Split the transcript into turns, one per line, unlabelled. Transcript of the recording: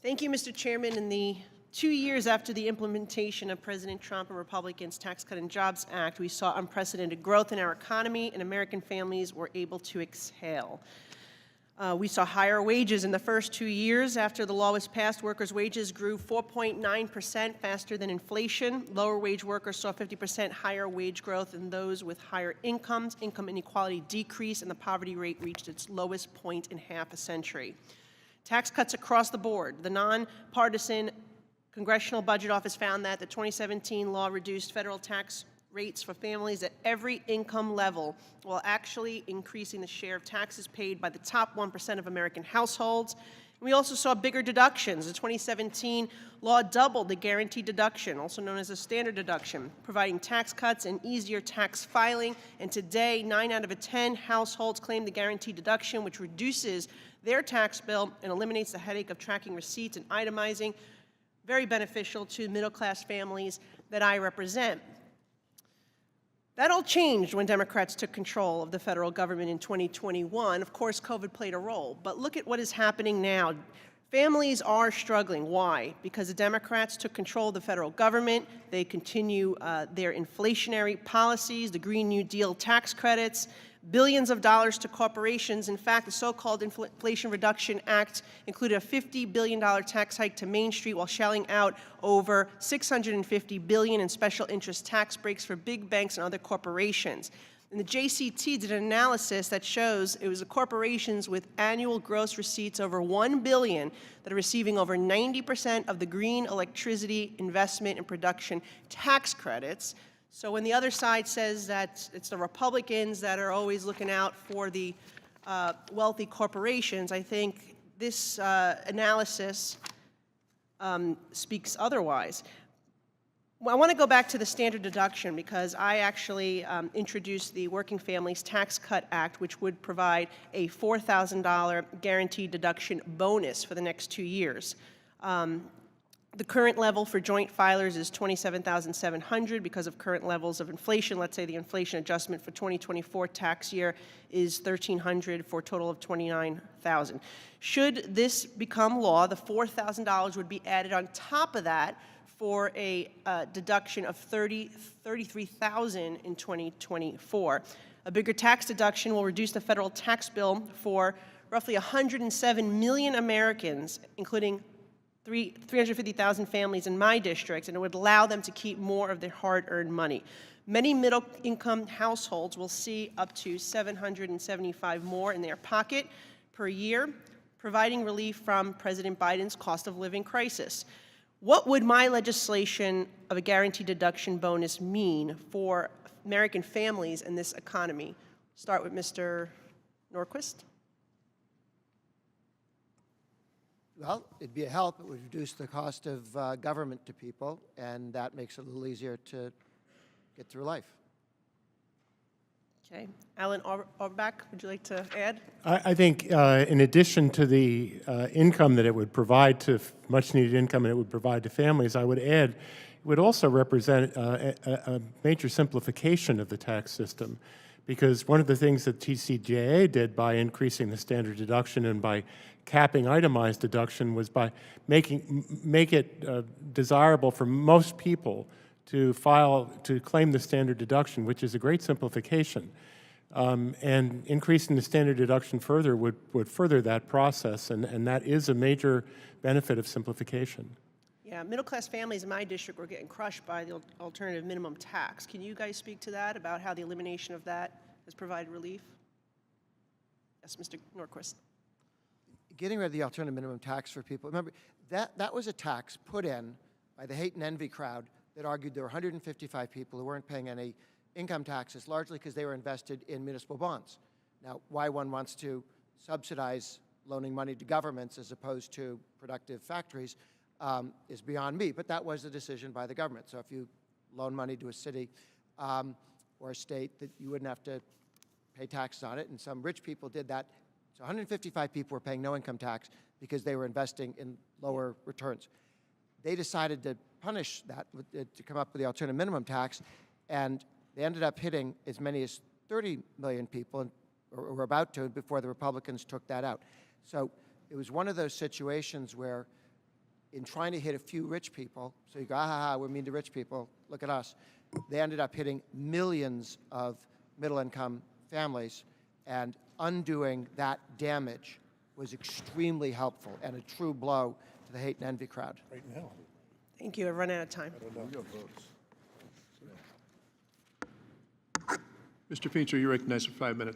Thank you, Mr. Chairman. In the 2 years after the implementation of President Trump and Republicans' Tax Cut and Jobs Act, we saw unprecedented growth in our economy, and American families were able to exhale. We saw higher wages in the first 2 years after the law was passed. Workers' wages grew 4.9% faster than inflation. Lower wage workers saw 50% higher wage growth than those with higher incomes. Income inequality decreased, and the poverty rate reached its lowest point in half a century. Tax cuts across the board. The nonpartisan Congressional Budget Office found that the 2017 law reduced federal tax rates for families at every income level, while actually increasing the share of taxes paid by the top 1% of American households. We also saw bigger deductions. The 2017 law doubled the guaranteed deduction, also known as a standard deduction, providing tax cuts and easier tax filing. And today, 9 out of 10 households claim the guaranteed deduction, which reduces their tax bill and eliminates the headache of tracking receipts and itemizing. Very beneficial to middle-class families that I represent. That all changed when Democrats took control of the federal government in 2021. Of course, COVID played a role, but look at what is happening now. Families are struggling. Why? Because the Democrats took control of the federal government. They continue their inflationary policies, the Green New Deal tax credits, billions of dollars to corporations. In fact, the so-called Inflation Reduction Act included a $50 billion tax hike to Main Street while shelling out over $650 billion in special interest tax breaks for big banks and other corporations. And the JCT did an analysis that shows it was the corporations with annual gross receipts over $1 billion that are receiving over 90% of the green electricity investment and production tax credits. So when the other side says that it's the Republicans that are always looking out for the wealthy corporations, I think this analysis speaks otherwise. Well, I want to go back to the standard deduction because I actually introduced the Working Families Tax Cut Act, which would provide a $4,000 guaranteed deduction bonus for the next 2 years. The current level for joint filers is $27,700 because of current levels of inflation. Let's say the inflation adjustment for 2024 tax year is $1,300 for a total of $29,000. Should this become law, the $4,000 would be added on top of that for a deduction of $33,000 in 2024. A bigger tax deduction will reduce the federal tax bill for roughly 107 million Americans, including 350,000 families in my district, and it would allow them to keep more of their hard-earned money. Many middle-income households will see up to $775 more in their pocket per year, providing relief from President Biden's cost of living crisis. What would my legislation of a guaranteed deduction bonus mean for American families in this economy? Start with Mr. Norquist.
Well, it'd be a help. It would reduce the cost of government to people, and that makes it a little easier to get through life.
Okay. Alan Auerbach, would you like to add?
I think in addition to the income that it would provide to much-needed income and it would provide to families, I would add it would also represent a major simplification of the tax system, because one of the things that TCJA did by increasing the standard deduction and by capping itemized deduction was by make it desirable for most people to claim the standard deduction, which is a great simplification. And increasing the standard deduction further would further that process, and that is a major benefit of simplification.
Yeah, middle-class families in my district were getting crushed by the alternative minimum tax. Can you guys speak to that, about how the elimination of that has provided relief? Yes, Mr. Norquist.
Getting rid of the alternative minimum tax for people, remember, that was a tax put in by the hate and envy crowd that argued there were 155 people who weren't paying any income taxes, largely because they were invested in municipal bonds. Now, why one wants to subsidize loaning money to governments as opposed to productive factories is beyond me, but that was a decision by the government. So if you loan money to a city or a state, that you wouldn't have to pay taxes on it, and some rich people did that. So 155 people were paying no income tax because they were investing in lower returns. They decided to punish that, to come up with the alternative minimum tax, and they ended up hitting as many as 30 million people, or were about to, before the Republicans took that out. So it was one of those situations where in trying to hit a few rich people, so you go, ah, ha, ha, we're mean to rich people, look at us. They ended up hitting millions of middle-income families, and undoing that damage was extremely helpful and a true blow to the hate and envy crowd.
Right now.
Thank you. I've run out of time.
Mr. Pincher, you're recognized for 5 minutes.